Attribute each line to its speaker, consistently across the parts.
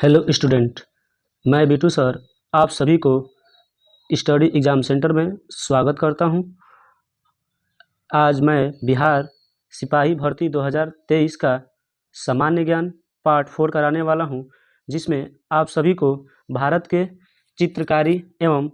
Speaker 1: Hello student, मैं Bittu sir आप सभी को स्टडी एग्ज़ाम सेंटर में स्वागत करता हूं। आज मैं बिहार सिपाही भर्ती 2023 का सामान्य ज्ञान पार्ट 4 कराने वाला हूं, जिसमें आप सभी को भारत के चित्रकारी एवं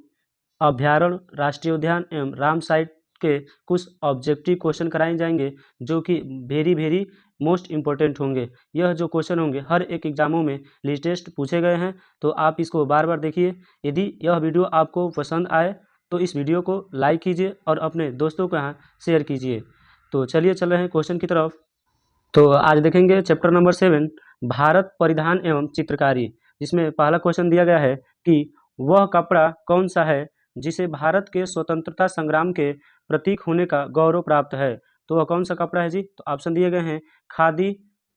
Speaker 1: अभयारण्य, राष्ट्रीय उद्यान एवं राम साइट के कुछ ऑब्जेक्टिव क्वेश्चन कराए जाएंगे, जो कि वेरी मोस्ट इम्पोर्टेंट होंगे। यह जो क्वेश्चन होंगे हर एक एग्जामों में लेटेस्ट पूछे गए हैं, तो आप इसको बार बार देखिए। यदि यह वीडियो आपको पसंद आए तो इस वीडियो को लाइक कीजिए और अपने दोस्तों के यहाँ शेयर कीजिए। तो चलिए चल रहे हैं क्वेश्चन की तरफ। तो आज देखेंगे चैप्टर नंबर 7 भारत परिधान एवं चित्रकारी, जिसमें पहला क्वेश्चन दिया गया है कि वह कपड़ा कौन सा है जिसे भारत के स्वतंत्रता संग्राम के प्रतीक होने का गौरव प्राप्त है। तो वह कौन सा कपड़ा है जी? तो ऑप्शन दिए गए हैं खादी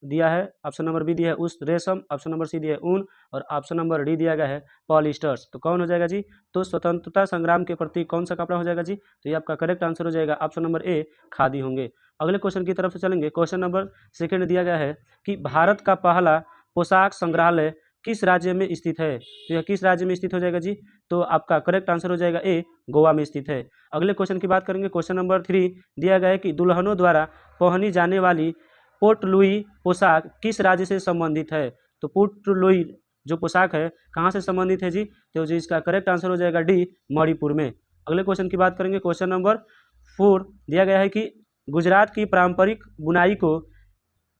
Speaker 1: दिया है, ऑप्शन नंबर बी दिया है उस रेशम, ऑप्शन नंबर सी दिया है ऊन और ऑप्शन नंबर डी दिया गया है पॉलिस्टर्स। तो कौन हो जाएगा जी? तो स्वतंत्रता संग्राम के प्रतीक कौन सा कपड़ा हो जाएगा जी? तो ये आपका करेक्ट आंसर हो जाएगा ऑप्शन नंबर ए खादी होंगे। अगले क्वेश्चन की तरफ से चलेंगे। क्वेश्चन नंबर 2 दिया गया है कि भारत का पहला पोशाक संग्रहालय किस राज्य में स्थित है। तो यह किस राज्य में स्थित हो जाएगा जी? तो आपका करेक्ट आंसर हो जाएगा ए गोवा में स्थित है। अगले क्वेश्चन की बात करेंगे। क्वेश्चन नंबर 3 दिया गया है कि दुल्हनों द्वारा पहनी जाने वाली पोर्ट लुई पोशाक किस राज्य से संबंधित है। तो पोर्ट लुई जो पोशाक है कहाँ से संबंधित है जी? तो जी इसका करेक्ट आंसर हो जाएगा डी मणिपुर में। अगले क्वेश्चन की बात करेंगे। क्वेश्चन नंबर 4 दिया गया है कि गुजरात की पारंपरिक बुनाई को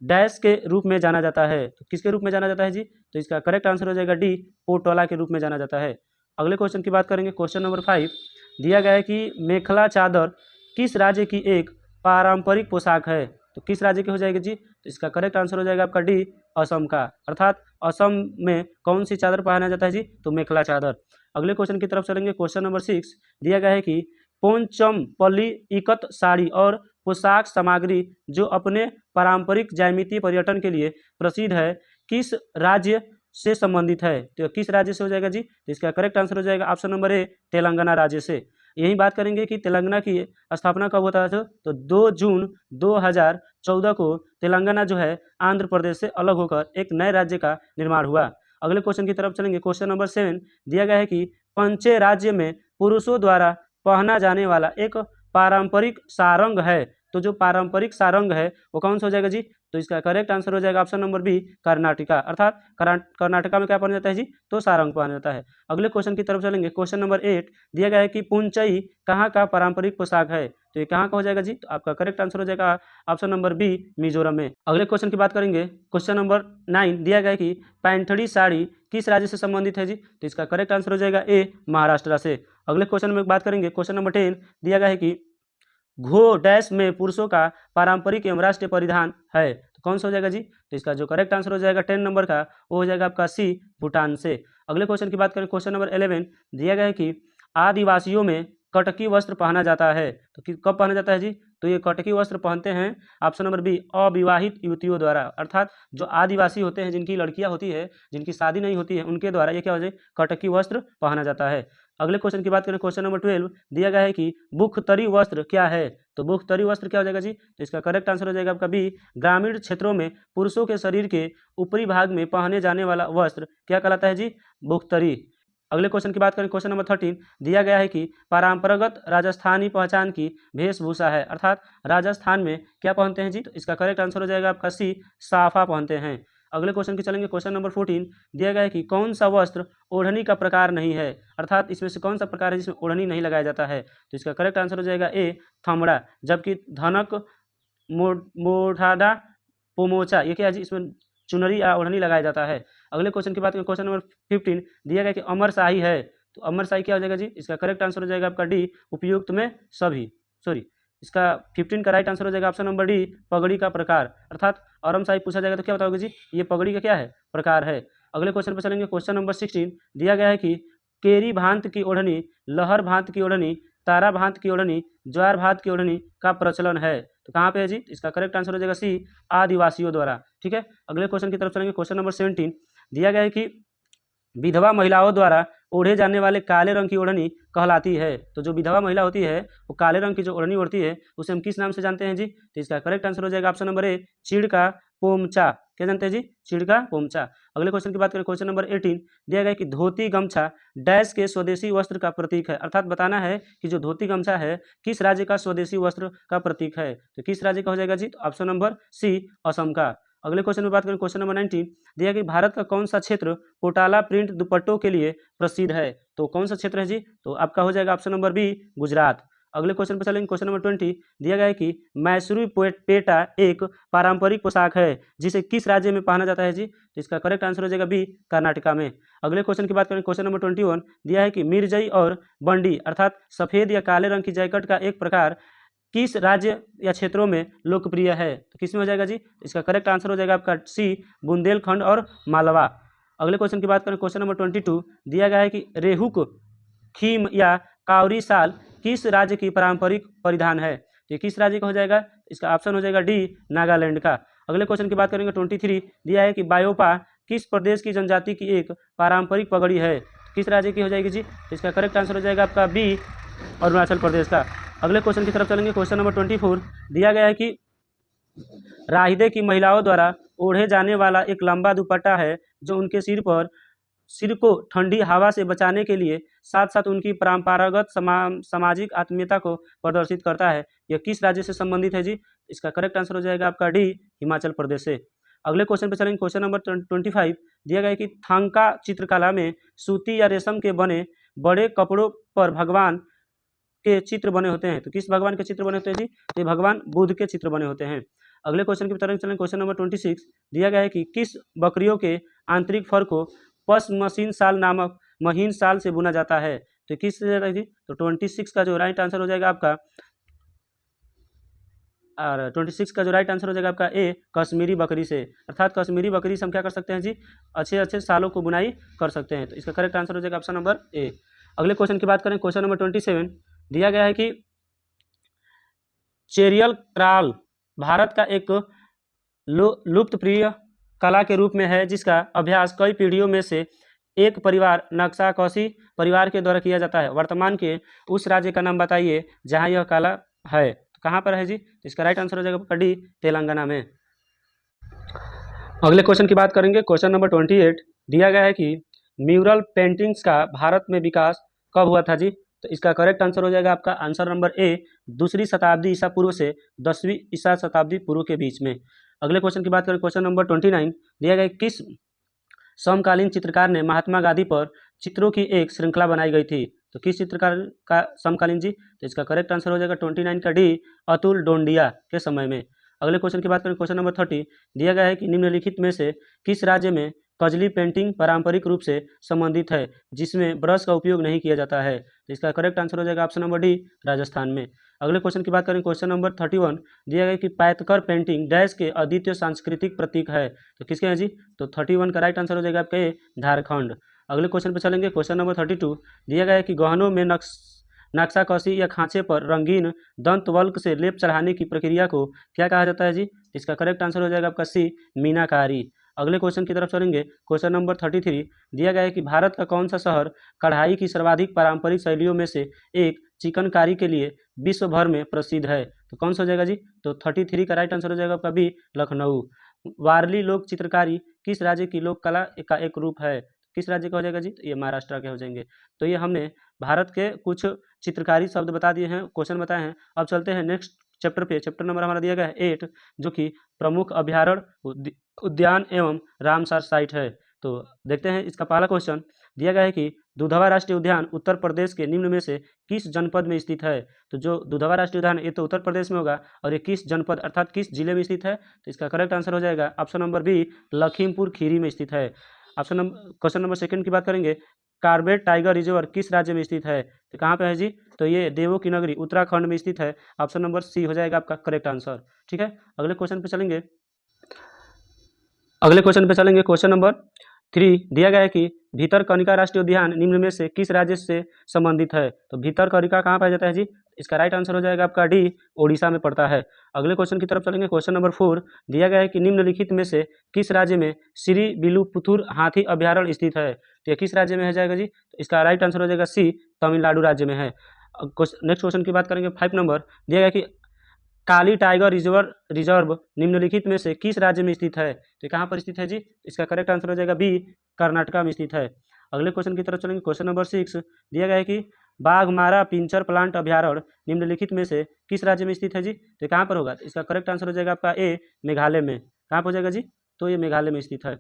Speaker 1: डैश के रूप में जाना जाता है। तो किसके रूप में जाना जाता है जी? तो इसका करेक्ट आंसर हो जाएगा डी पोटोला के रूप में जाना जाता है। अगले क्वेश्चन की बात करेंगे। क्वेश्चन नंबर 5 दिया गया है कि मेखला चादर किस राज्य की एक पारंपरिक पोशाक है। तो किस राज्य की हो जाएगी जी? तो इसका करेक्ट आंसर हो जाएगा आपका डी असम का, अर्थात असम में कौन सी चादर पहना जाता है जी? तो मेखला चादर। अगले क्वेश्चन की तरफ चलेंगे। क्वेश्चन नंबर 6 दिया गया है कि पोंचमपल्ली इकत साड़ी और पोशाक सामग्री जो अपने पारंपरिक ज्यामितीय पर्यटन के लिए प्रसिद्ध है किस राज्य से संबंधित है। तो किस राज्य से हो जाएगा जी? तो इसका करेक्ट आंसर हो जाएगा ऑप्शन नंबर ए तेलंगाना राज्य से। यही बात करेंगे कि तेलंगाना की स्थापना कब होता था। तो 2 जून 2014 को तेलंगाना जो है आंध्र प्रदेश से अलग होकर एक नए राज्य का निर्माण हुआ। अगले क्वेश्चन की तरफ चलेंगे। क्वेश्चन नंबर 7 दिया गया है कि पंचे राज्य में पुरुषों द्वारा पहना जाने वाला एक पारंपरिक सारंग है। तो जो पारंपरिक सारंग है वो कौन सा हो जाएगा जी? तो इसका करेक्ट आंसर हो जाएगा ऑप्शन नंबर बी कर्नाटका, अर्थात कर्नाटका में क्या पहना जाता है जी? तो सारंग पहना जाता है। अगले क्वेश्चन की तरफ चलेंगे। क्वेश्चन नंबर 8 दिया गया है कि पुंचई कहाँ का पारंपरिक पोशाक है। तो ये कहाँ का हो जाएगा जी? तो आपका करेक्ट आंसर हो जाएगा ऑप्शन नंबर बी मिजोरम में। अगले क्वेश्चन की बात करेंगे। क्वेश्चन नंबर 9 दिया गया है कि पैंथड़ी साड़ी किस राज्य से संबंधित है जी? तो इसका करेक्ट आंसर हो जाएगा ए महाराष्ट्र से। अगले क्वेश्चन में बात करेंगे। क्वेश्चन नंबर 10 दिया गया है कि घो डैश में पुरुषों का पारंपरिक एवं राष्ट्रीय परिधान है। तो कौन सा हो जाएगा जी? तो इसका जो करेक्ट आंसर हो जाएगा 10 नंबर का वो हो जाएगा आपका सी भूटान से। अगले क्वेश्चन की बात करें। क्वेश्चन नंबर 11 दिया गया है कि आदिवासियों में कटकी वस्त्र पहना जाता है। तो कब पहना जाता है जी? तो ये कटकी वस्त्र पहनते हैं ऑप्शन नंबर बी अविवाहित युवतियों द्वारा, अर्थात जो आदिवासी होते हैं, जिनकी लड़कियां होती है, जिनकी शादी नहीं होती है, उनके द्वारा ये क्या हो जाए कटकी वस्त्र पहना जाता है। अगले क्वेश्चन की बात करें। क्वेश्चन नंबर 12 दिया गया है कि बुखतरी वस्त्र क्या है। तो बुखतरी वस्त्र क्या हो जाएगा जी? तो इसका करेक्ट आंसर हो जाएगा आपका बी ग्रामीण क्षेत्रों में पुरुषों के शरीर के ऊपरी भाग में पहने जाने वाला वस्त्र क्या कहलाता है जी? बुखतरी। अगले क्वेश्चन की बात करें। क्वेश्चन नंबर 13 दिया गया है कि परंपरागत राजस्थानी पहचान की वेशभूषा है, अर्थात राजस्थान में क्या पहनते हैं जी? तो इसका करेक्ट आंसर हो जाएगा आपका सी साफा पहनते हैं। अगले क्वेश्चन की चलेंगे। क्वेश्चन नंबर 14 दिया गया है कि कौन सा वस्त्र ओढ़नी का प्रकार नहीं है, अर्थात इसमें से कौन सा प्रकार है जिसमें ओढ़नी नहीं लगाया जाता है। तो इसका करेक्ट आंसर हो जाएगा ए थमड़ा, जबकि धनक मोढ़ाडा पोमोचा ये क्या है जी? इसमें चुनरी या ओढ़नी लगाया जाता है। अगले क्वेश्चन की बात करें। क्वेश्चन नंबर 15 दिया गया कि अमर शाही है। तो अमर शाही क्या हो जाएगा जी? इसका करेक्ट आंसर हो जाएगा आपका डी उपयुक्त में सभी, सॉरी इसका 15 का राइट आंसर हो जाएगा ऑप्शन नंबर डी पगड़ी का प्रकार, अर्थात औरम शाही पूछा जाएगा तो क्या बताओगे जी? ये पगड़ी का क्या है? प्रकार है। अगले क्वेश्चन पर चलेंगे। क्वेश्चन नंबर 16 दिया गया है कि केरी भांत की ओढ़नी, लहर भांत की ओढ़नी, तारा भांत की ओढ़नी, ज्वार भांत की ओढ़नी का प्रचलन है। तो कहाँ पे है जी? इसका करेक्ट आंसर हो जाएगा सी आदिवासियों द्वारा। ठीक है। अगले क्वेश्चन की तरफ चलेंगे। क्वेश्चन नंबर 17 दिया गया है कि विधवा महिलाओं द्वारा ओढ़े जाने वाले काले रंग की ओढ़नी कहलाती है। तो जो विधवा महिला होती है वो काले रंग की जो ओढ़नी ओढ़ती है उसे हम किस नाम से जानते हैं जी? तो इसका करेक्ट आंसर हो जाएगा ऑप्शन नंबर ए चीड़ का पोमचा। क्या जानते हैं जी? चिड़का पोमचा। अगले क्वेश्चन की बात करें, क्वेश्चन नंबर 18 दिया गया है कि धोती गमछा डैश के स्वदेशी वस्त्र का प्रतीक है, अर्थात बताना है कि जो धोती गमछा है किस राज्य का स्वदेशी वस्त्र का प्रतीक है। तो किस राज्य का हो जाएगा जी? तो ऑप्शन नंबर सी, असम का। अगले क्वेश्चन में बात करें, क्वेश्चन नंबर 19 दिया कि भारत का कौन सा क्षेत्र पोटाला प्रिंट दुपट्टों के लिए प्रसिद्ध है। तो कौन सा क्षेत्र है जी? तो आपका हो जाएगा ऑप्शन नंबर बी, गुजरात। अगले क्वेश्चन पर चलेंगे, क्वेश्चन नंबर 20 दिया गया है कि मैसूरी पेटा एक पारंपरिक पोशाक है जिसे किस राज्य में पहना जाता है जी? तो इसका करेक्ट आंसर हो जाएगा बी, कर्नाटका में। अगले क्वेश्चन की बात करें, क्वेश्चन नंबर 21 दिया है कि मिर्जई और बंडी अर्थात सफेद या काले रंग की जैकेट का एक प्रकार किस राज्य या क्षेत्रों में लोकप्रिय है। तो किस में हो जाएगा जी? इसका करेक्ट आंसर हो जाएगा आपका सी, बुंदेलखंड और मालवा। अगले क्वेश्चन की बात करें, क्वेश्चन नंबर 22 दिया गया है कि रेहुक खीम या कावरी साल किस राज्य की पारंपरिक परिधान है। तो किस राज्य का हो जाएगा? इसका ऑप्शन हो जाएगा डी, नागालैंड का। अगले क्वेश्चन की बात करेंगे, 23 दिया है कि बायोपा किस प्रदेश की जनजाति की एक पारंपरिक पगड़ी है। किस राज्य की हो जाएगी जी? इसका करेक्ट आंसर हो जाएगा आपका बी, अरुणाचल प्रदेश का। अगले क्वेश्चन की तरफ चलेंगे, क्वेश्चन नंबर 24 दिया गया है कि राहिदे की महिलाओं द्वारा ओढ़े जाने वाला एक लंबा दुपट्टा है जो उनके सिर को ठंडी हवा से बचाने के लिए साथ साथ उनकी परंपरागत सामाजिक आत्मीयता को प्रदर्शित करता है। यह किस राज्य से संबंधित है जी? इसका करेक्ट आंसर हो जाएगा आपका डी, हिमाचल प्रदेश से। अगले क्वेश्चन पे चलेंगे, क्वेश्चन नंबर 25 दिया गया है कि थांका चित्रकला में सूती या रेशम के बने बड़े कपड़ों पर भगवान के चित्र बने होते हैं। तो किस भगवान के चित्र बने होते हैं जी? तो भगवान बुद्ध के चित्र बने होते हैं। अगले क्वेश्चन की तरफ चलें, क्वेश्चन नंबर 26 दिया गया है कि किस बकरियों के आंतरिक फर को पश्मीना शाल नामक महीन शाल से बुना जाता है। तो किस से जाता है जी? तो 26 का जो राइट आंसर हो जाएगा आपका, और 26 का जो राइट आंसर हो जाएगा आपका ए, कश्मीरी बकरी से। अर्थात कश्मीरी बकरी से हम क्या कर सकते हैं जी? अच्छे अच्छे सालों को बुनाई कर सकते हैं। तो इसका करेक्ट आंसर हो जाएगा ऑप्शन नंबर ए। अगले क्वेश्चन की बात करें, क्वेश्चन नंबर 27 दिया गया है कि चेरियल क्रॉल भारत का एक लुप्तप्रिय कला के रूप में है जिसका अभ्यास कई पीढ़ियों में से एक परिवार नक्साकशी परिवार के द्वारा किया जाता है। वर्तमान के उस राज्य का नाम बताइए जहां यह कला है। तो कहां पर है जी? तो इसका राइट आंसर हो जाएगा डी, तेलंगाना में। अगले क्वेश्चन की बात करेंगे, क्वेश्चन नंबर 28 दिया गया है कि म्यूरल पेंटिंग्स का भारत में विकास कब हुआ था जी? तो इसका करेक्ट आंसर हो जाएगा आपका आंसर नंबर ए, 2री शताब्दी ईसा पूर्व से 10वीं ईसा शताब्दी पूर्व के बीच में। अगले क्वेश्चन की बात करें, क्वेश्चन नंबर 29 दिया गया किस समकालीन चित्रकार ने महात्मा गांधी पर चित्रों की एक श्रृंखला बनाई गई थी। तो किस चित्रकार का समकालीन जी? तो इसका करेक्ट आंसर हो जाएगा 29 का डी, अतुल डोंडिया के समय में। अगले क्वेश्चन की बात करें, क्वेश्चन नंबर 30 दिया गया है कि निम्नलिखित में से किस राज्य में कजली पेंटिंग पारंपरिक रूप से संबंधित है जिसमें ब्रश का उपयोग नहीं किया जाता है। तो इसका करेक्ट आंसर हो जाएगा ऑप्शन नंबर डी, राजस्थान में। अगले क्वेश्चन की बात करें, क्वेश्चन नंबर 31 दिया गया कि पैतकर पेंटिंग डैश के अद्वितीय सांस्कृतिक प्रतीक है। तो किसके हैं जी? तो 31 का राइट आंसर हो जाएगा आपके झारखंड। अगले क्वेश्चन पर चलेंगे, क्वेश्चन नंबर 32 दिया गया है कि गहनों में नक्शाकशी या खांचे पर रंगीन दंतवल्क से लेप चढ़ाने की प्रक्रिया को क्या कहा जाता है जी? इसका करेक्ट आंसर हो जाएगा आपका सी, मीनाकारी। अगले क्वेश्चन की तरफ चलेंगे, क्वेश्चन नंबर 33 दिया गया है कि भारत का कौन सा शहर कढ़ाई की सर्वाधिक पारंपरिक शैलियों में से एक चिकनकारी के लिए विश्व भर में प्रसिद्ध है। तो कौन सा हो जाएगा जी? तो 33 का राइट आंसर हो जाएगा आपका बी, लखनऊ। वारली लोक चित्रकारी किस राज्य की लोक कला का एक रूप है? किस राज्य का हो जाएगा जी? तो ये महाराष्ट्र के हो जाएंगे। तो ये हमने भारत के कुछ चित्रकारी शब्द बता दिए हैं, क्वेश्चन बताए हैं। अब चलते हैं नेक्स्ट चैप्टर पे। चैप्टर नंबर हमारा दिया गया है 8, जो कि प्रमुख अभ्यारण्य उद्यान एवं रामसर साइट है। तो देखते हैं इसका पहला क्वेश्चन दिया गया है कि दुधवा राष्ट्रीय उद्यान उत्तर प्रदेश के निम्न में से किस जनपद में स्थित है। तो जो दुधवा राष्ट्रीय उद्यान ये तो उत्तर प्रदेश में होगा, और ये किस जनपद अर्थात किस जिले में स्थित है? तो इसका करेक्ट आंसर हो जाएगा option number B, Lakhimpur Kheri में स्थित है। क्वेश्चन नंबर 2 की बात करेंगे, कार्बेट टाइगर रिजर्व किस राज्य में स्थित है? तो कहाँ पे है जी? तो ये देवों की नगरी उत्तराखंड में स्थित है। ऑप्शन नंबर सी हो जाएगा आपका करेक्ट आंसर। ठीक है, अगले क्वेश्चन पे चलेंगे। क्वेश्चन नंबर 3 दिया गया है कि भीतरकनिका राष्ट्रीय उद्यान निम्न में से किस राज्य से संबंधित है। तो भीतरकनिका कहाँ पाया जाता है जी? इसका राइट आंसर हो जाएगा आपका डी, ओडिशा में पड़ता है। अगले क्वेश्चन की तरफ चलेंगे। क्वेश्चन नंबर 4 दिया गया है कि निम्नलिखित में से किस राज्य में श्री विलुपुथुर हाथी अभ्यारण्य स्थित है। तो किस राज्य में है जाएगा जी? तो इसका राइट आंसर हो जाएगा सी, तमिलनाडु राज्य में है। नेक्स्ट क्वेश्चन की बात करेंगे 5 नंबर दिया गया कि काली टाइगर रिजर्व निम्नलिखित में से किस राज्य में स्थित है? तो कहाँ पर स्थित है जी? इसका करेक्ट आंसर हो जाएगा बी, कर्नाटका में स्थित है। अगले क्वेश्चन की तरफ चलेंगे। क्वेश्चन नंबर 6 दिया गया है कि बाघमारा पिंजर प्लांट अभ्यारण्य निम्नलिखित में से किस राज्य में स्थित है जी? तो कहाँ पर होगा? इसका करेक्ट आंसर हो जाएगा आपका ए, मेघालय में। कहाँ पर हो जाएगा जी? तो ये मेघालय में स्थित है।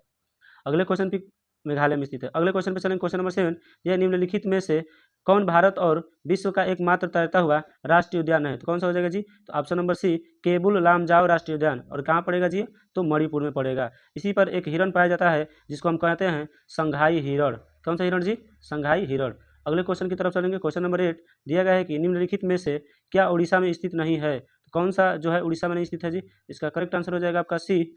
Speaker 1: अगले क्वेश्चन पे मेघालय में स्थित है। अगले क्वेश्चन पे चलेंगे। क्वेश्चन नंबर 7 यह निम्नलिखित में से कौन भारत और विश्व का एकमात्र तैरता हुआ राष्ट्रीय उद्यान है? तो कौन सा हो जाएगा जी? तो option number C, Keibul Lamjao राष्ट्रीय उद्यान। और कहाँ पड़ेगा जी? तो मणिपुर में पड़ेगा। इसी पर एक हिरण पाया जाता है जिसको हम कहते हैं संघाई हिरण। कौन सा हिरण जी? संघाई हिरण। अगले क्वेश्चन की तरफ चलेंगे। क्वेश्चन नंबर 8 दिया गया है कि निम्नलिखित में से क्या उड़ीसा में स्थित नहीं है? तो कौन सा जो है उड़ीसा में नहीं स्थित है जी? इसका करेक्ट आंसर हो जाएगा आपका सी,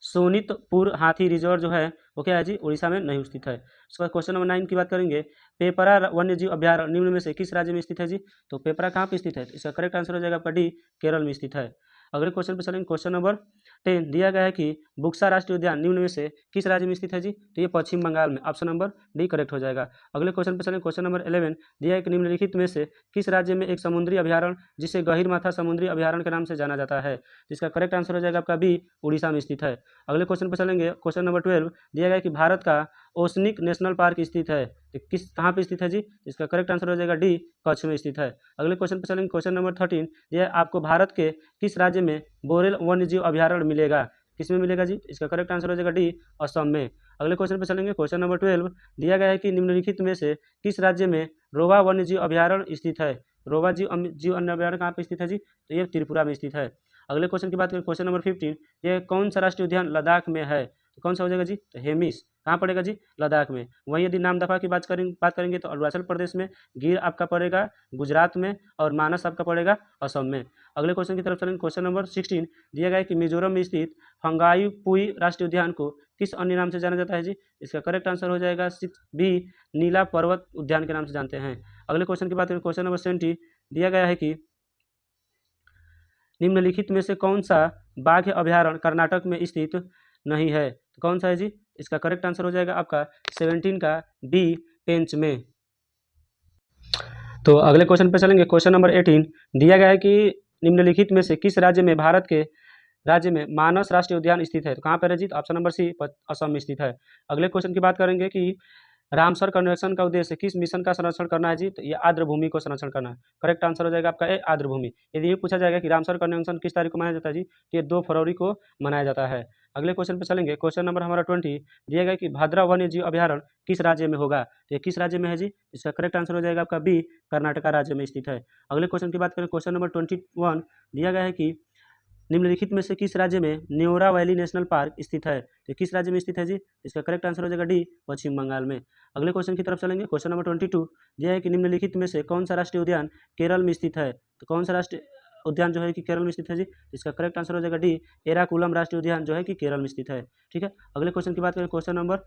Speaker 1: सोनितपुर हाथी रिजर्व जो है वो क्या है जी? उड़ीसा में नहीं स्थित है। उसके बाद क्वेश्चन नंबर 9 की बात करेंगे। पेपरा वन्य जीव अभ्यारण्य निम्न में से किस राज्य में स्थित है जी? तो पेपरा कहाँ पे स्थित है? इसका करेक्ट आंसर हो जाएगा आपका डी, केरल में स्थित है। अगले क्वेश्चन पे चलेंगे। क्वेश्चन नंबर 10 दिया गया है कि बुक्सा राष्ट्रीय उद्यान निम्न में से किस राज्य में स्थित है जी? तो ये पश्चिम बंगाल में। ऑप्शन नंबर डी करेक्ट हो जाएगा। अगले क्वेश्चन पे चलेंगे। क्वेश्चन नंबर 11 दिया है कि निम्नलिखित में से किस राज्य में एक समुद्री अभ्यारण्य जिसे गहीरमाथा समुद्री अभ्यारण्य के नाम से जाना जाता है? इसका करेक्ट आंसर हो जाएगा आपका बी, उड़ीसा में स्थित है। अगले क्वेश्चन पर चलेंगे। क्वेश्चन नंबर 12 दिया गया है कि भारत का ओसनिक नेशनल पार्क स्थित है, तो किस कहाँ पे स्थित है जी? इसका करेक्ट आंसर हो जाएगा डी, कच्छ में स्थित है। अगले क्वेश्चन पर चलेंगे। क्वेश्चन नंबर 13 यह आपको भारत के किस राज्य में बोरेल वन्यजीव अभ्यारण्य मिलेगा? किस में मिलेगा जी? इसका करेक्ट आंसर हो जाएगा डी, असम में। अगले क्वेश्चन पर चलेंगे। क्वेश्चन नंबर 12 दिया गया है कि निम्नलिखित में से किस राज्य में रोवा वन्यजीव अभ्यारण्य स्थित है? रोवा जीव अभ्यारण्य कहाँ पे स्थित है जी? तो ये त्रिपुरा में स्थित है। अगले क्वेश्चन की बात करें। क्वेश्चन नंबर 15 ये कौन सा राष्ट्रीय उद्यान लद्दाख में है? तो कौन सा हो जाएगा जी? तो हेमिस। कहाँ पड़ेगा जी? लद्दाख में। वहीं यदि नामदफा की बात करेंगे तो अरुणाचल प्रदेश में, गिर आपका पड़ेगा गुजरात में और मानस आपका पड़ेगा असम में। अगले क्वेश्चन की तरफ चलेंगे। क्वेश्चन नंबर 16 दिया गया है कि मिजोरम में स्थित फंगाईपुई राष्ट्रीय उद्यान को किस अन्य नाम से जाना जाता है जी? इसका करेक्ट आंसर हो जाएगा 6 बी, नीला पर्वत उद्यान के नाम से जानते हैं। अगले क्वेश्चन की बात करें। क्वेश्चन नंबर 70 दिया गया है कि निम्नलिखित में से कौन सा बाघ अभ्यारण्य कर्नाटक में स्थित नहीं है? तो कौन सा है जी? इसका करेक्ट आंसर हो जाएगा आपका 17 का बी, पेंच में। तो अगले क्वेश्चन पे चलेंगे। क्वेश्चन नंबर 18 दिया गया है कि निम्नलिखित में से किस राज्य में भारत के राज्य में मानस राष्ट्रीय उद्यान स्थित है? तो कहाँ पर है जी? ऑप्शन नंबर सी, असम में स्थित है। अगले क्वेश्चन की बात करेंगे कि रामसर कन्वेंशन का उद्देश्य किस मिशन का संरक्षण करना है जी? तो ये आर्द्र भूमि को संरक्षण करना है। करेक्ट आंसर हो जाएगा आपका ए, आर्द्र भूमि। यदि ये पूछा जाएगा कि रामसर कन्वेंशन किस तारीख को मनाया जाता है जी? तो ये 2 फरवरी को मनाया जाता है। अगले क्वेश्चन पे चलेंगे। क्वेश्चन नंबर हमारा 20 दिया गया कि भद्रा वन्य जीव अभ्यारण्य किस राज्य में होगा? तो ये किस राज्य में है जी? इसका करेक्ट आंसर हो जाएगा आपका बी, कर्नाटका राज्य में स्थित है। अगले क्वेश्चन की बात करें। क्वेश्चन नंबर 21 दिया गया है कि निम्नलिखित में से किस राज्य में न्योरा वैली नेशनल पार्क स्थित है? तो किस राज्य में स्थित है जी? इसका करेक्ट आंसर हो जाएगा डी, पश्चिम बंगाल में। अगले क्वेश्चन की तरफ चलेंगे। क्वेश्चन नंबर 22 यह है कि निम्नलिखित में से कौन सा राष्ट्रीय उद्यान केरल में स्थित है? तो कौन सा राष्ट्रीय उद्यान जो है कि केरल में स्थित है जी? इसका करेक्ट आंसर हो जाएगा डी, एराकुलम राष्ट्रीय उद्यान जो है कि केरल में स्थित है। ठीक है। अगले क्वेश्चन की बात करें। क्वेश्चन नंबर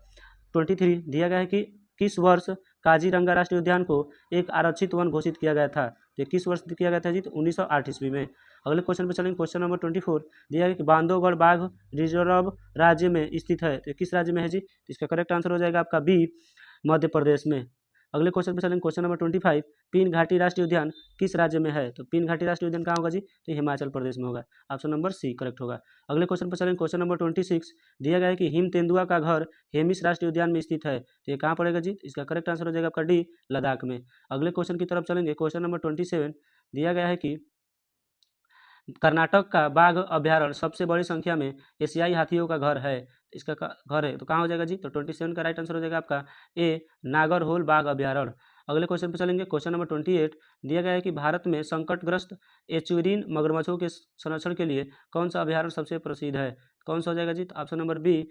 Speaker 1: 23 दिया गया है कि किस वर्ष काजीरंगा राष्ट्रीय उद्यान को एक आरक्षित वन घोषित किया गया था? तो किस वर्ष किया गया था जी? तो 1908 ईस्वी में। अगले क्वेश्चन पर चलेंगे। क्वेश्चन नंबर 24 दिया है कि बांधवगढ़ बाघ रिजर्व राज्य में स्थित है, तो किस राज्य में है जी? इसका करेक्ट आंसर हो जाएगा आपका बी, मध्य प्रदेश में। अगले क्वेश्चन पर चलेंगे। क्वेश्चन नंबर 25 पीन घाटी राष्ट्रीय उद्यान किस राज्य में है? तो पीन घाटी राष्ट्रीय उद्यान कहाँ होगा जी? तो हिमाचल प्रदेश में होगा। ऑप्शन नंबर सी करेक्ट होगा। अगले क्वेश्चन पर चलेंगे। क्वेश्चन नंबर 26 दिया गया है कि हिम तेंदुआ का घर हेमिस राष्ट्रीय उद्यान में स्थित है, तो ये कहाँ पड़ेगा जी? इसका करेक्ट आंसर हो जाएगा आपका डी, लद्दाख में। अगले क्वेश्चन की तरफ चलेंगे। क्वेश्चन नंबर 27 दिया गया है कि कर्नाटक का बाघ अभ्यारण्य सबसे बड़ी संख्या में एशियाई हाथियों का घर है, इसका घर है, तो कहाँ हो जाएगा जी? तो 27 का राइट आंसर हो जाएगा आपका ए, नागरहोल बाघ अभ्यारण्य। अगले क्वेश्चन पर चलेंगे। क्वेश्चन नंबर 28 दिया गया है कि भारत में संकटग्रस्त एचुरीन मगरमच्छों के संरक्षण के लिए कौन सा अभ्यारण्य सबसे प्रसिद्ध है? कौन सा हो जाएगा जी? तो ऑप्शन नंबर बी,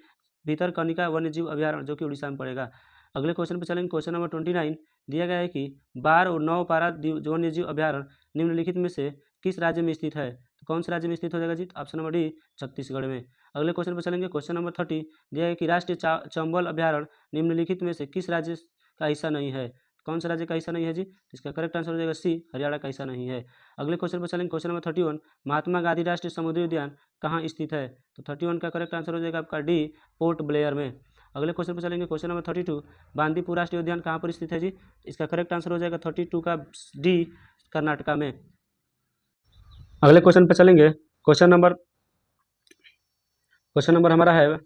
Speaker 1: भितरकनिका वन्यजीव अभ्यारण्य जो कि उड़ीसा में पड़ेगा। अगले क्वेश्चन पर चलेंगे। क्वेश्चन नंबर 29 दिया गया है कि बार और नौपारा वन्यजीव अभ्यारण्य निम्नलिखित में से किस राज्य में स्थित है? तो कौन से राज्य में स्थित हो जाएगा जी? ऑप्शन नंबर डी, छत्तीसगढ़ में। अगले क्वेश्चन पर चलेंगे। क्वेश्चन नंबर 30 दिया है कि राष्ट्रीय चंबल अभ्यारण्य निम्नलिखित में से किस राज्य का हिस्सा नहीं है? कौन सा राज्य का हिस्सा नहीं है जी? इसका करेक्ट आंसर हो जाएगा सी, हरियाणा का हिस्सा नहीं है। अगले क्वेश्चन पर चलेंगे। क्वेश्चन नंबर 31 महात्मा गांधी राष्ट्रीय समुद्री उद्यान कहाँ स्थित है? तो 31 का करेक्ट आंसर हो जाएगा आपका डी, पोर्ट ब्लेयर में। अगले क्वेश्चन पर चलेंगे। क्वेश्चन नंबर 32 बांदीपुर राष्ट्रीय उद्यान कहाँ पर स्थित है जी? इसका करेक्ट आंसर हो जाएगा 32 का डी, कर्नाटका में। अगले क्वेश्चन पर चलेंगे। क्वेश्चन नंबर हमारा है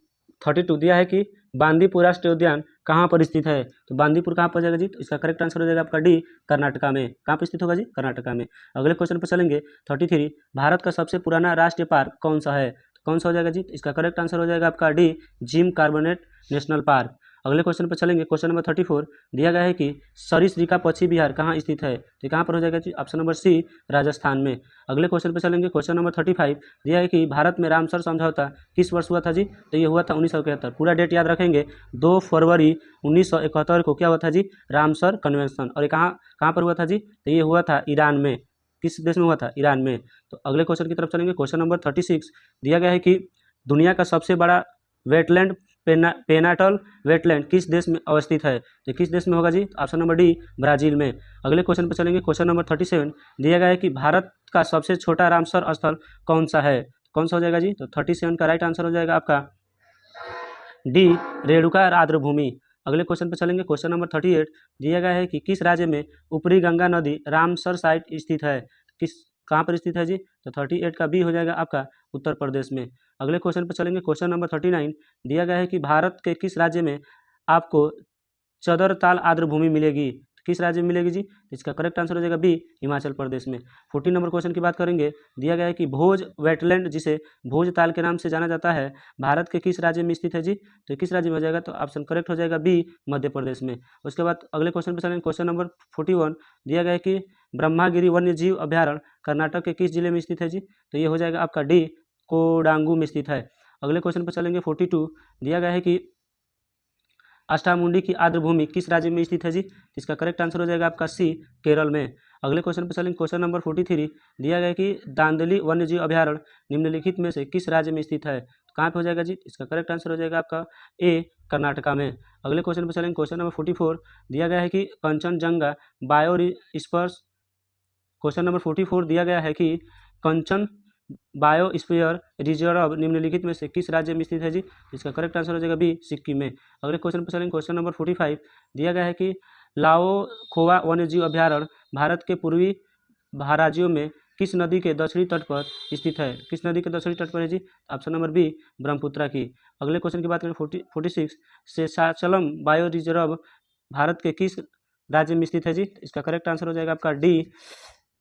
Speaker 1: 32। दिया है कि बांदीपुर राष्ट्रीय उद्यान कहाँ पर स्थित है। तो बांदीपुर कहाँ पर जाएगा जी, तो इसका करेक्ट आंसर हो जाएगा आपका डी, कर्नाटका में। कहाँ पर स्थित होगा जी, कर्नाटका में। अगले क्वेश्चन पर चलेंगे 33। भारत का सबसे पुराना राष्ट्रीय पार्क कौन सा है। तो कौन सा हो जाएगा जी, इसका करेक्ट आंसर हो जाएगा आपका D, gym carbonate national park. अगले क्वेश्चन पर चलेंगे। क्वेश्चन नंबर 34 दिया गया है कि सरिस्का पक्षी विहार कहाँ स्थित है। तो कहाँ पर हो जाएगा जी, ऑप्शन नंबर सी, राजस्थान में। अगले क्वेश्चन पर चलेंगे। क्वेश्चन नंबर 35 दिया है कि भारत में रामसर समझौता किस वर्ष हुआ था जी। तो ये हुआ था 1971। पूरा डेट याद रखेंगे, 2 फरवरी 1971 को क्या हुआ था जी, रामसर कन्वेंशन। और ये कहाँ कहाँ पर हुआ था जी, तो ये हुआ था ईरान में। किस देश में हुआ था, ईरान में। तो अगले क्वेश्चन की तरफ चलेंगे। क्वेश्चन नंबर 36 दिया गया है कि दुनिया का सबसे बड़ा वेटलैंड पेनाटल वेटलैंड किस देश में अवस्थित है। तो किस देश में होगा जी, ऑप्शन नंबर डी, ब्राजील में। अगले क्वेश्चन पर चलेंगे। क्वेश्चन नंबर 37 दिया गया है कि भारत का सबसे छोटा रामसर स्थल कौन सा है। कौन सा हो जाएगा जी, तो 37 का राइट आंसर हो जाएगा आपका डी, रेणुका आर्द्रभूमि। अगले क्वेश्चन पर चलेंगे। क्वेश्चन नंबर 38 दिया गया है कि किस राज्य में ऊपरी गंगा नदी रामसर साइट स्थित है। किस कहाँ पर स्थित है जी, तो 38 का बी हो जाएगा आपका उत्तर प्रदेश में। अगले क्वेश्चन पर चलेंगे। क्वेश्चन नंबर 39 दिया गया है कि भारत के किस राज्य में आपको चदरताल आर्द्रभूमि मिलेगी। किस राज्य में मिलेगी जी, इसका करेक्ट आंसर हो जाएगा बी, हिमाचल प्रदेश में। 14 नंबर क्वेश्चन की बात करेंगे। दिया गया है कि भोज वेटलैंड जिसे भोजताल के नाम से जाना जाता है भारत के किस राज्य में स्थित है जी। तो किस राज्य में हो जाएगा, तो ऑप्शन करेक्ट हो जाएगा बी, मध्य प्रदेश में। उसके बाद अगले क्वेश्चन पर चलेंगे। क्वेश्चन नंबर 41 दिया गया है कि ब्रह्मागिरी वन्य जीव अभ्यारण्य कर्नाटक के किस जिले में स्थित है जी। तो ये हो जाएगा आपका डी, कोडांगू में स्थित है। अगले क्वेश्चन पर चलेंगे। 42 दिया गया है कि अष्टामुंडी की आर्द्रभूमि किस राज्य में स्थित है जी। इसका करेक्ट आंसर हो जाएगा आपका सी, केरल में। अगले क्वेश्चन पर चलेंगे। क्वेश्चन नंबर 43 दिया गया है कि दांदली वन्यजीव अभ्यारण्य निम्नलिखित में से किस राज्य में स्थित है। तो कहाँ पे हो जाएगा जी, इसका करेक्ट आंसर हो जाएगा आपका ए, कर्नाटका में। अगले क्वेश्चन पर चलेंगे। क्वेश्चन नंबर 44 दिया गया है कि कंचनजंगा बायोस्फीयर। क्वेश्चन नंबर 44 दिया गया है कि कंचन बायोस्फीयर रिजर्व निम्नलिखित में से किस राज्य में स्थित है जी। इसका करेक्ट आंसर हो जाएगा बी, सिक्किम में। अगले क्वेश्चन पर चलेंगे। क्वेश्चन नंबर 45 दिया गया है कि लाओ खोवा वन्यजीव अभ्यारण्य भारत के पूर्वी राज्यों में किस नदी के दक्षिणी तट पर स्थित है। किस नदी के दक्षिणी तट पर है जी, ऑप्शन नंबर बी, ब्रह्मपुत्रा की। अगले क्वेश्चन की बात करें 46 शेषाचलम बायो रिजर्व भारत के किस राज्य में स्थित है जी। इसका करेक्ट आंसर हो जाएगा आपका डी,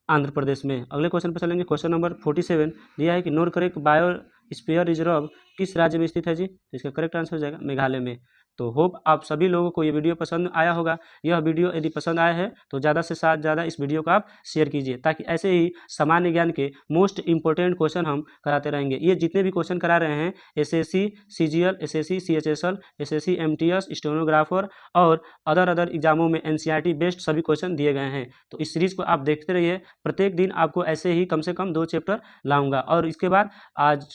Speaker 1: आंध्र प्रदेश में। अगले क्वेश्चन पर चलेंगे। क्वेश्चन नंबर 47 दिया है कि नोरकरेक बायोस्फीयर रिजर्व किस राज्य में स्थित है जी। तो इसका करेक्ट आंसर हो जाएगा मेघालय में। तो होप आप सभी लोगों को ये वीडियो पसंद आया होगा। यह वीडियो यदि पसंद आया है तो ज़्यादा से ज़्यादा इस वीडियो को आप शेयर कीजिए, ताकि ऐसे ही सामान्य ज्ञान के मोस्ट इंपॉर्टेंट क्वेश्चन हम कराते रहेंगे। ये जितने भी क्वेश्चन करा रहे हैं SSC CGL, SSC CHSL, SSC MTS, stenographer और अदर एग्जामों में एनसीईआरटी बेस्ड सभी क्वेश्चन दिए गए हैं। तो इस सीरीज़ को आप देखते रहिए। प्रत्येक दिन आपको ऐसे ही कम से कम 2 चैप्टर लाऊंगा। और इसके बाद आज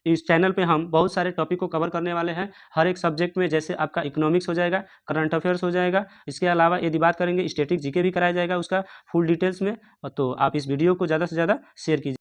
Speaker 1: इस चैनल पे हम बहुत सारे टॉपिक को कवर करने वाले हैं हर एक सब्जेक्ट में। जैसे आपका इकोनॉमिक्स हो जाएगा, करंट अफेयर्स हो जाएगा, इसके अलावा यदि बात करेंगे स्टैटिक जीके भी कराया जाएगा उसका फुल डिटेल्स में। तो आप इस वीडियो को ज़्यादा से ज़्यादा शेयर कीजिए।